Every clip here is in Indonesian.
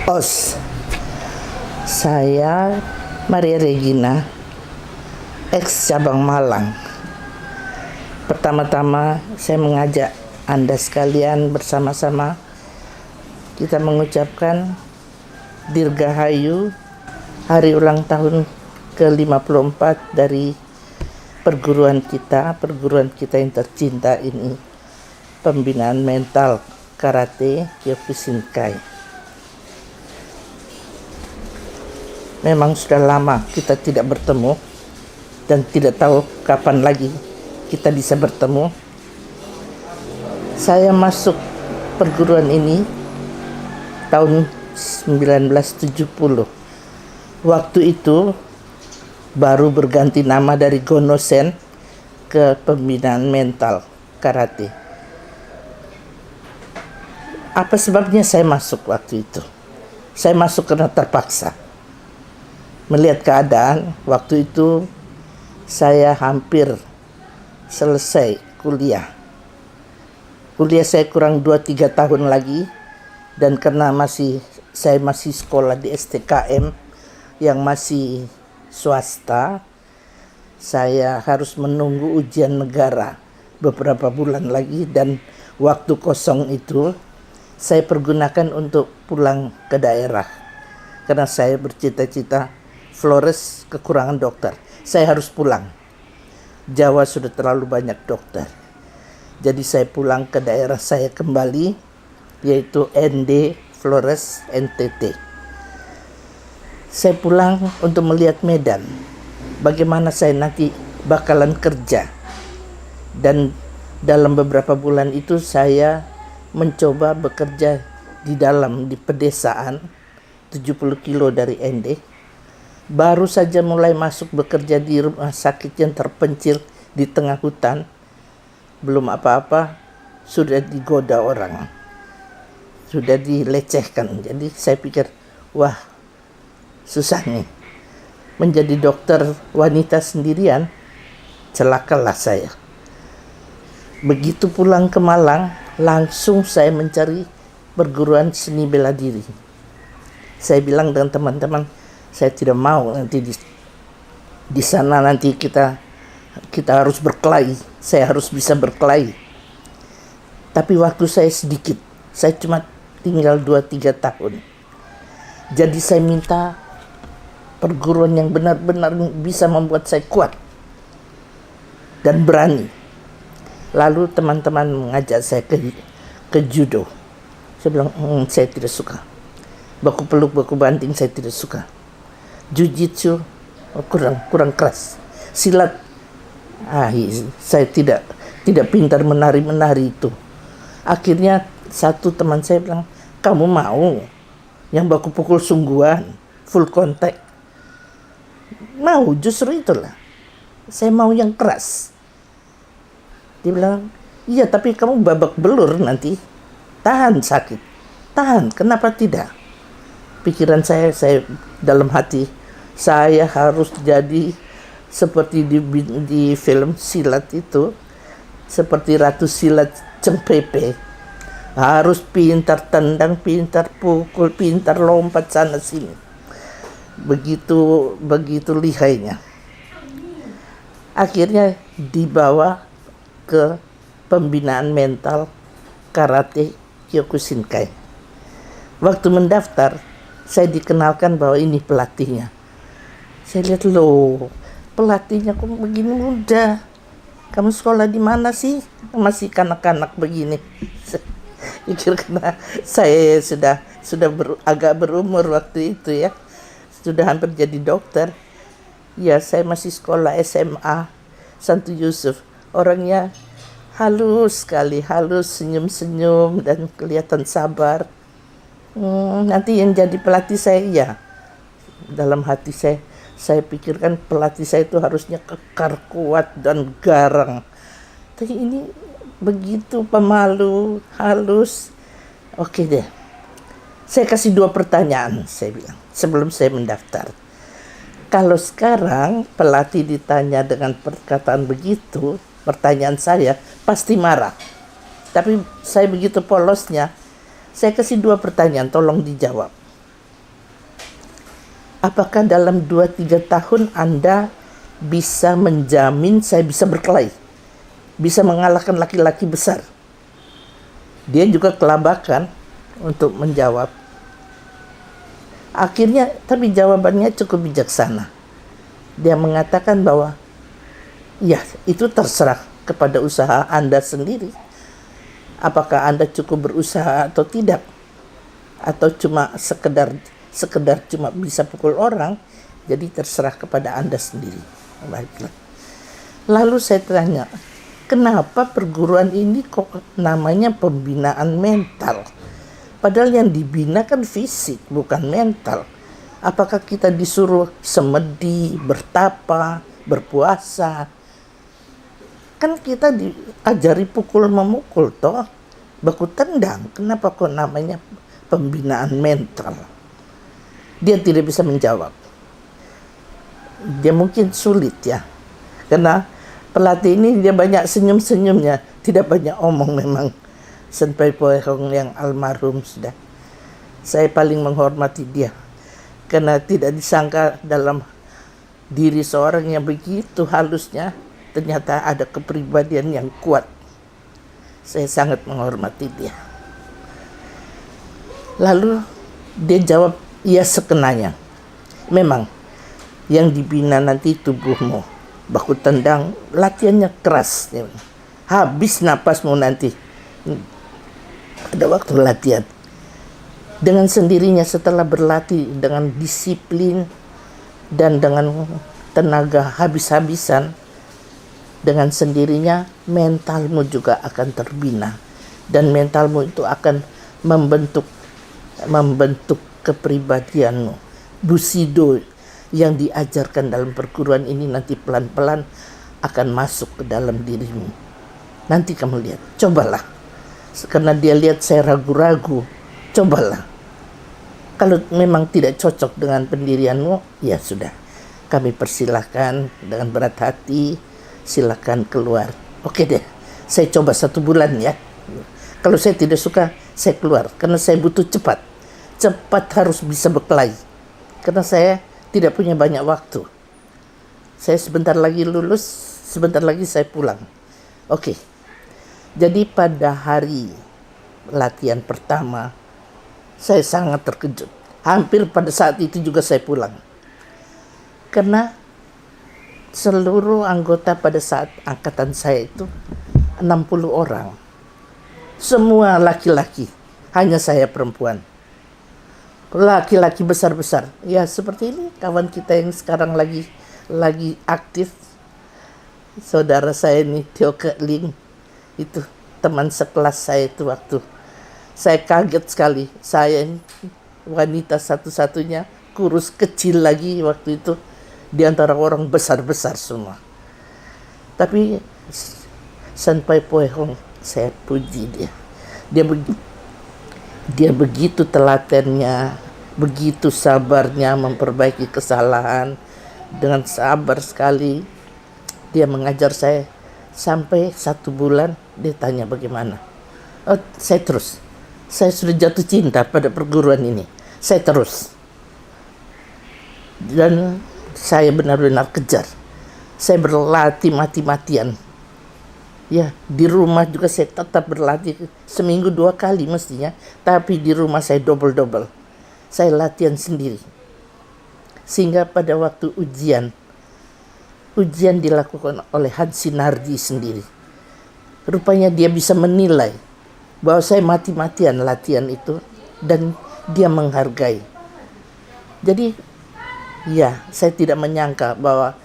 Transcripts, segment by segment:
OS. Saya Maria Regina, ex cabang Malang. Pertama-tama saya mengajak Anda sekalian bersama-sama kita mengucapkan Dirgahayu hari ulang tahun ke-54 dari perguruan kita yang tercinta ini, Pembinaan Mental Karate Kyokushinkai. Memang sudah lama kita tidak bertemu dan tidak tahu kapan lagi kita bisa bertemu. Saya masuk perguruan ini tahun 1970. Waktu itu baru berganti nama dari Gonosen ke Pembinaan Mental Karate. Apa sebabnya saya masuk waktu itu? Saya masuk karena terpaksa. Melihat keadaan, waktu itu saya hampir selesai kuliah. Kuliah saya kurang 2-3 tahun lagi, dan karena saya masih sekolah di STKM yang masih swasta, saya harus menunggu ujian negara beberapa bulan lagi, dan waktu kosong itu saya pergunakan untuk pulang ke daerah karena saya bercita-cita Flores kekurangan dokter. Saya harus pulang. Jawa sudah terlalu banyak dokter. Jadi saya pulang ke daerah saya kembali, yaitu ND Flores NTT. Saya pulang untuk melihat medan, bagaimana saya nanti bakalan kerja. Dan dalam beberapa bulan itu saya mencoba bekerja di pedesaan 70 kilo dari ND. Baru saja mulai masuk bekerja di rumah sakit yang terpencil di tengah hutan, belum apa-apa sudah digoda orang, sudah dilecehkan. Jadi saya pikir, wah susah nih menjadi dokter wanita sendirian, celakalah saya. Begitu pulang ke Malang, langsung saya mencari perguruan seni bela diri. Saya bilang dengan teman-teman, saya tidak mau nanti di sana nanti kita harus berkelahi. Saya harus bisa berkelahi. Tapi waktu saya sedikit. Saya cuma tinggal 2-3 tahun. Jadi saya minta perguruan yang benar-benar bisa membuat saya kuat dan berani. Lalu teman-teman mengajak saya ke judo. Saya bilang, saya tidak suka. Baku peluk, baku banting saya tidak suka. Jiu-jitsu kurang keras. Silat, saya tidak pintar menari itu. Akhirnya satu teman saya bilang, kamu mau yang baku pukul sungguhan, full contact? Mau, justru itulah. Saya mau yang keras. Dia bilang, iya tapi kamu babak belur nanti. Tahan sakit. Tahan, kenapa tidak? Pikiran saya dalam hati, saya harus jadi seperti di film silat itu, seperti Ratu Silat Cengpepe. Harus pintar tendang, pintar pukul, pintar lompat sana sini. Begitu lihainya. Akhirnya dibawa ke Pembinaan Mental Karate Kyokushinkai. Waktu mendaftar, saya dikenalkan bahwa ini pelatihnya. Saya lihat, loh, pelatihnya kok begini muda. Kamu sekolah di mana sih? Masih kanak-kanak begini. Pikir karena saya sudah agak berumur waktu itu ya. Sudah hampir jadi dokter. Ya, saya masih sekolah SMA Santo Yusuf. Orangnya halus sekali, senyum-senyum dan kelihatan sabar. Nanti yang jadi pelatih saya, ya. Dalam hati saya pikirkan pelatih saya itu harusnya kekar, kuat dan garang. Tapi ini begitu pemalu, halus. Oke deh. Saya kasih 2 pertanyaan, saya bilang, sebelum saya mendaftar. Kalau sekarang pelatih ditanya dengan perkataan begitu, pertanyaan saya pasti marah. Tapi saya begitu polosnya, saya kasih 2 pertanyaan, tolong dijawab. apakah dalam 2-3 tahun Anda bisa menjamin saya bisa berkelahi, bisa mengalahkan laki-laki besar? Dia juga kelabakan untuk menjawab. Akhirnya, tapi jawabannya cukup bijaksana. Dia mengatakan bahwa, ya, itu terserah kepada usaha Anda sendiri. Apakah Anda cukup berusaha atau tidak? Atau cuma sekedar cuma bisa pukul orang, jadi terserah kepada Anda sendiri. Baiklah. Lalu saya tanya, kenapa perguruan ini kok namanya pembinaan mental? Padahal yang dibina kan fisik, bukan mental. Apakah kita disuruh semedi, bertapa, berpuasa? Kan kita diajari pukul memukul toh, baku tendang. Kenapa kok namanya pembinaan mental? Dia tidak bisa menjawab. Dia mungkin sulit ya, karena pelatih ini dia banyak senyum-senyumnya, tidak banyak omong memang. Senpai Poe Hong yang almarhum sudah. Saya paling menghormati dia, karena tidak disangka dalam diri seorang yang begitu halusnya, ternyata ada kepribadian yang kuat. Saya sangat menghormati dia. Lalu dia jawab, iya sekenanya. Memang yang dibina nanti tubuhmu. Baku tendang, latihannya keras. Habis napasmu nanti. Ada waktu latihan. Dengan sendirinya setelah berlatih dengan disiplin dan dengan tenaga habis-habisan, dengan sendirinya mentalmu juga akan terbina. Dan mentalmu itu akan membentuk kepribadianmu. Bushido yang diajarkan dalam perguruan ini nanti pelan-pelan akan masuk ke dalam dirimu. Nanti kamu lihat, cobalah. Karena dia lihat saya ragu-ragu, cobalah. Kalau memang tidak cocok dengan pendirianmu, ya sudah. Kami persilahkan dengan berat hati, silakan keluar. Oke deh, saya coba 1 bulan ya. Kalau saya tidak suka, saya keluar. Karena saya butuh cepat harus bisa berkelahi. Karena saya tidak punya banyak waktu. Saya sebentar lagi lulus, sebentar lagi saya pulang. Oke. Jadi pada hari latihan pertama, saya sangat terkejut. Hampir pada saat itu juga saya pulang. Karena seluruh anggota pada saat angkatan saya itu 60 orang. Semua laki-laki, hanya saya perempuan. Laki-laki besar-besar. Ya seperti ini kawan kita yang sekarang lagi aktif. Saudara saya ini Teo Keling, itu teman sekelas saya itu waktu. Saya kaget sekali. Saya ini wanita satu-satunya, kurus kecil lagi waktu itu di antara orang besar-besar semua. Tapi Senpai Poe Hong, saya puji dia. Dia begitu telatennya, begitu sabarnya memperbaiki kesalahan. Dengan sabar sekali dia mengajar saya. Sampai 1 bulan dia tanya bagaimana. Oh, saya sudah jatuh cinta pada perguruan ini. Saya terus. Dan saya benar-benar kejar. Saya berlatih mati-matian. Ya, di rumah juga saya tetap berlatih. Seminggu 2 kali mestinya. Tapi di rumah saya double-double. Saya latihan sendiri. Sehingga pada waktu ujian dilakukan oleh Hansi Nardi sendiri. Rupanya dia bisa menilai bahwa saya mati-matian latihan itu. Dan dia menghargai. Jadi, ya, saya tidak menyangka bahwa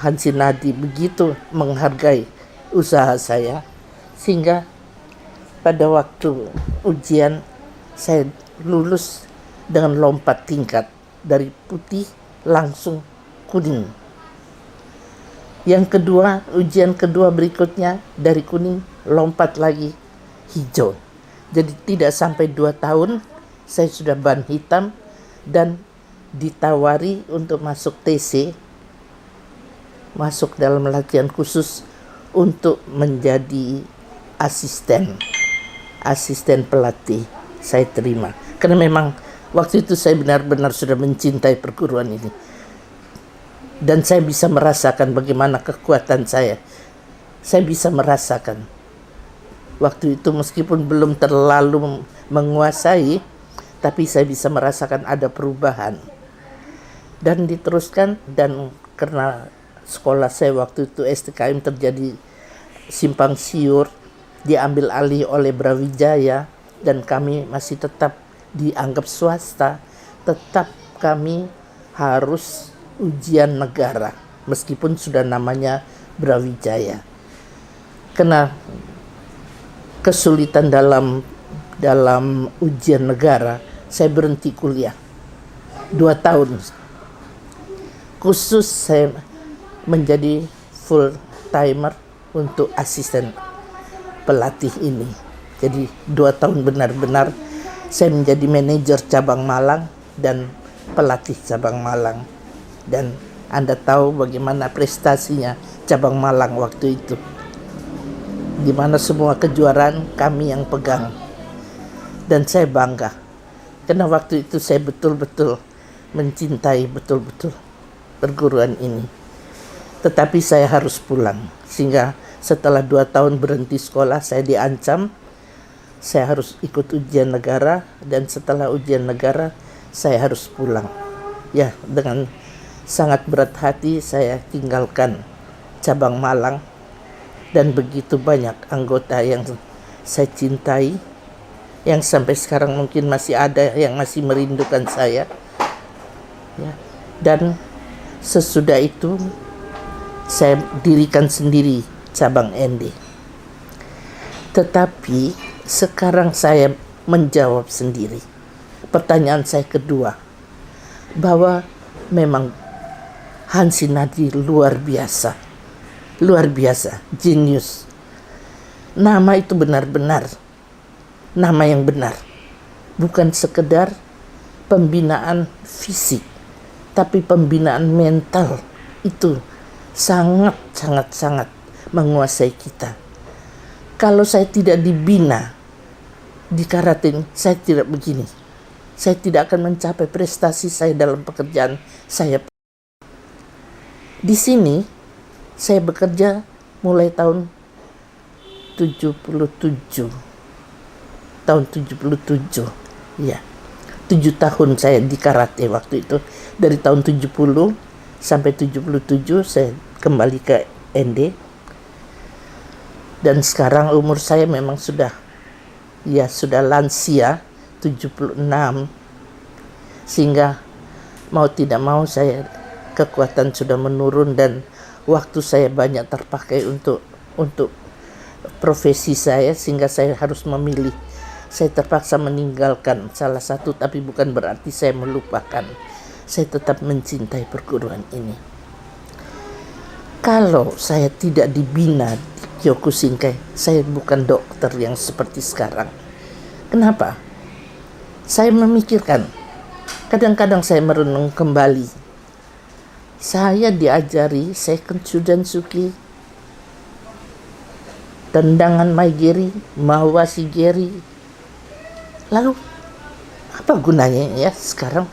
Hansi Nardi begitu menghargai usaha saya, sehingga pada waktu ujian saya lulus dengan lompat tingkat dari putih langsung kuning. Yang kedua, ujian kedua berikutnya dari kuning lompat lagi hijau. Jadi tidak sampai 2 tahun saya sudah ban hitam dan ditawari untuk masuk TC, masuk dalam latihan khusus untuk menjadi asisten pelatih. Saya terima karena memang Waktu itu saya benar-benar sudah mencintai perguruan ini. Dan saya bisa merasakan bagaimana kekuatan saya. Saya bisa merasakan. Waktu itu meskipun belum terlalu menguasai, tapi saya bisa merasakan ada perubahan. Dan diteruskan, dan karena sekolah saya waktu itu STKM terjadi simpang siur, diambil alih oleh Brawijaya, dan kami masih tetap dianggap swasta, tetap kami harus ujian negara meskipun sudah namanya Brawijaya. Karena kesulitan dalam ujian negara, saya berhenti kuliah 2 tahun. Khusus saya menjadi full timer untuk asisten pelatih ini. Jadi 2 tahun benar-benar saya menjadi manajer cabang Malang dan pelatih cabang Malang. Dan Anda tahu bagaimana prestasinya cabang Malang waktu itu, di mana semua kejuaraan kami yang pegang. Dan saya bangga, karena waktu itu saya betul-betul mencintai betul-betul perguruan ini. Tetapi saya harus pulang, sehingga setelah 2 tahun berhenti sekolah, saya diancam saya harus ikut ujian negara, dan setelah ujian negara saya harus pulang. Ya, dengan sangat berat hati saya tinggalkan cabang Malang, dan begitu banyak anggota yang saya cintai, yang sampai sekarang mungkin masih ada yang masih merindukan saya. Ya. Dan sesudah itu saya dirikan sendiri cabang ND. Tetapi sekarang saya menjawab sendiri pertanyaan saya kedua, bahwa memang Hansi Nadi luar biasa, jenius. Nama itu benar-benar nama yang benar, bukan sekedar pembinaan fisik, tapi pembinaan mental itu sangat menguasai kita. Kalau saya tidak dibina di karate, saya tidak begini. Saya tidak akan mencapai prestasi saya dalam pekerjaan saya. Di sini saya bekerja mulai tahun 77. Ya. 7 tahun saya di karate waktu itu. Dari tahun 70 sampai 77 saya kembali ke ND. Dan sekarang umur saya memang sudah lansia, 76. Sehingga mau tidak mau saya kekuatan sudah menurun, dan waktu saya banyak terpakai untuk profesi saya, sehingga saya harus memilih. Saya terpaksa meninggalkan salah satu, tapi bukan berarti saya melupakan. Saya tetap mencintai perguruan ini. Kalau saya tidak dibina di Kyokushinkai, saya bukan dokter yang seperti sekarang. Kenapa? Saya memikirkan, kadang-kadang saya merenung kembali. Saya diajari Seikensu Dansuki, tendangan Maigeri, Mawashigeri. Lalu apa gunanya ya sekarang?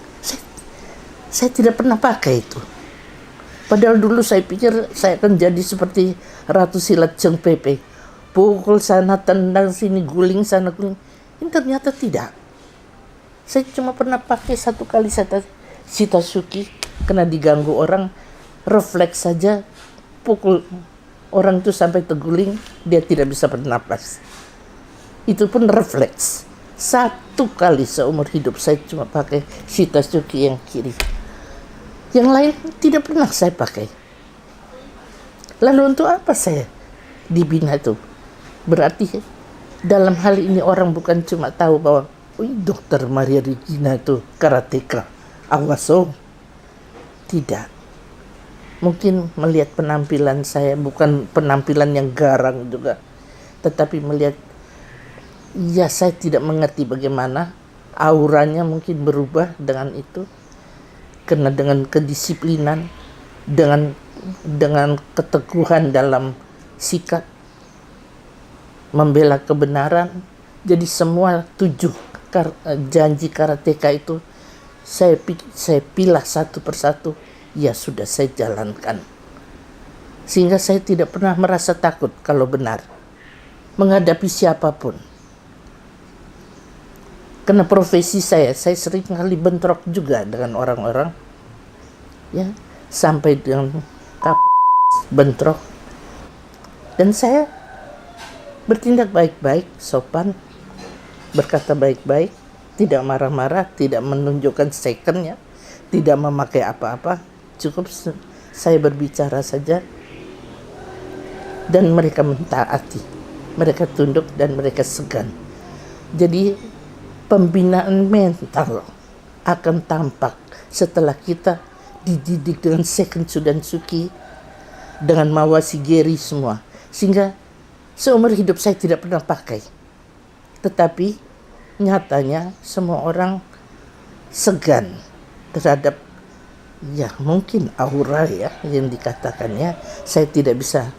Saya tidak pernah pakai itu. Padahal dulu saya pikir saya akan jadi seperti Ratu Silat Cheng Pepe. Pukul sana, tendang sini, guling sana, guling. Ini ternyata tidak. Saya cuma pernah pakai 1 kali Shitasuki, kena diganggu orang, refleks saja, pukul orang itu sampai terguling, dia tidak bisa bernapas. Itu pun refleks. 1 kali seumur hidup saya cuma pakai Shitasuki yang kiri. Yang lain tidak pernah saya pakai. Lalu untuk apa saya dibina itu? Berarti dalam hal ini orang bukan cuma tahu bahwa Dokter Maria Regina itu karateka, awaso. Tidak. Mungkin melihat penampilan saya, bukan penampilan yang garang juga, tetapi melihat, ya saya tidak mengerti bagaimana auranya mungkin berubah dengan itu, karena dengan kedisiplinan, dengan keteguhan dalam sikap membela kebenaran, jadi semua 7 janji karateka itu saya pilah satu persatu, ya sudah saya jalankan. Sehingga saya tidak pernah merasa takut kalau benar menghadapi siapapun. Karena profesi saya sering kali bentrok juga dengan orang-orang, ya, sampai dengan bentrok. Dan saya bertindak baik-baik, sopan, berkata baik-baik, tidak marah-marah, tidak menunjukkan secondnya, tidak memakai apa-apa, cukup saya berbicara saja, dan mereka mentaati, mereka tunduk dan mereka segan. Jadi pembinaan mental akan tampak setelah kita dididik dengan Seiken Sudan Suki, dengan Mawasi Geri semua, sehingga seumur hidup saya tidak pernah pakai. Tetapi nyatanya semua orang segan terhadap, ya mungkin aura ya yang dikatakannya, saya tidak bisa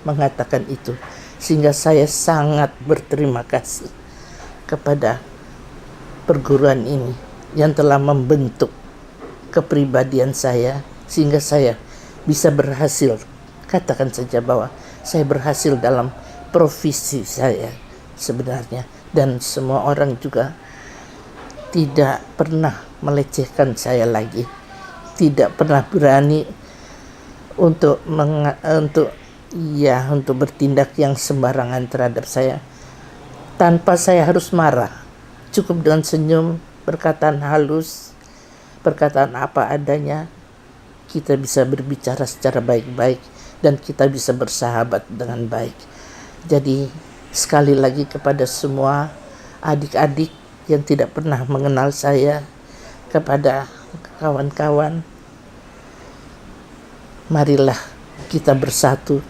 mengatakan itu. Sehingga saya sangat berterima kasih kepada perguruan ini yang telah membentuk kepribadian saya, sehingga saya bisa berhasil, katakan saja bahwa saya berhasil dalam profesi saya sebenarnya. Dan semua orang juga tidak pernah melecehkan saya lagi, tidak pernah berani untuk bertindak yang sembarangan terhadap saya tanpa saya harus marah. Cukup dengan senyum, perkataan halus, perkataan apa adanya, kita bisa berbicara secara baik-baik dan kita bisa bersahabat dengan baik. Jadi sekali lagi kepada semua adik-adik yang tidak pernah mengenal saya, kepada kawan-kawan, marilah kita bersatu,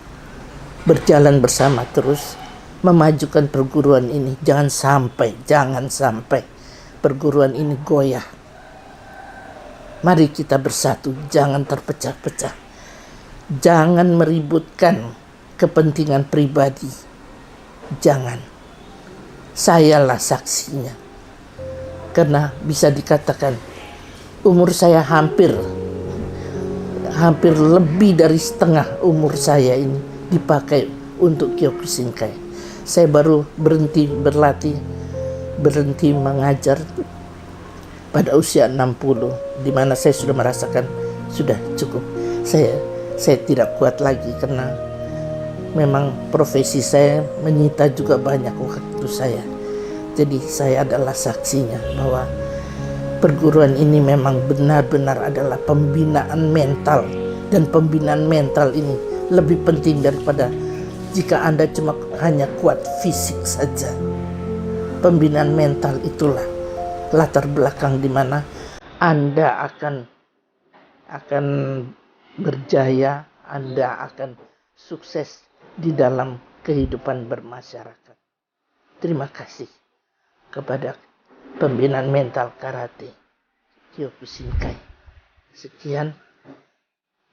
berjalan bersama terus, memajukan perguruan ini. Jangan sampai perguruan ini goyah. Mari kita bersatu, jangan terpecah-pecah. Jangan meributkan kepentingan pribadi. Jangan. Sayalah saksinya. Karena bisa dikatakan umur saya hampir lebih dari setengah umur saya ini dipakai untuk Kyokushinkai. Saya baru berhenti mengajar pada usia 60, di mana saya sudah merasakan sudah cukup. Saya tidak kuat lagi karena memang profesi saya menyita juga banyak waktu saya. Jadi saya adalah saksinya bahwa perguruan ini memang benar-benar adalah pembinaan mental, dan pembinaan mental ini lebih penting daripada jika Anda cuma hanya kuat fisik saja. Pembinaan mental itulah latar belakang di mana Anda akan berjaya, Anda akan sukses di dalam kehidupan bermasyarakat. Terima kasih kepada pembinaan mental karate Kyokushinkai. Sekian,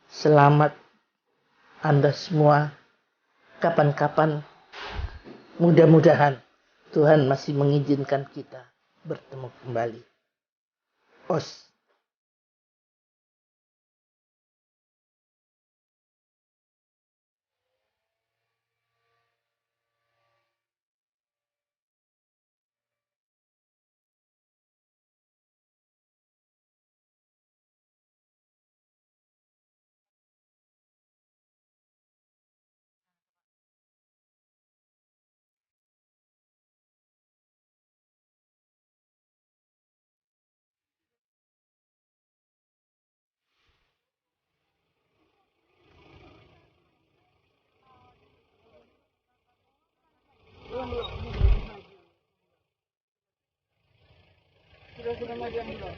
selamat Anda semua. Kapan-kapan mudah-mudahan Tuhan masih mengizinkan kita bertemu kembali. Os. Sudah maju yang belum?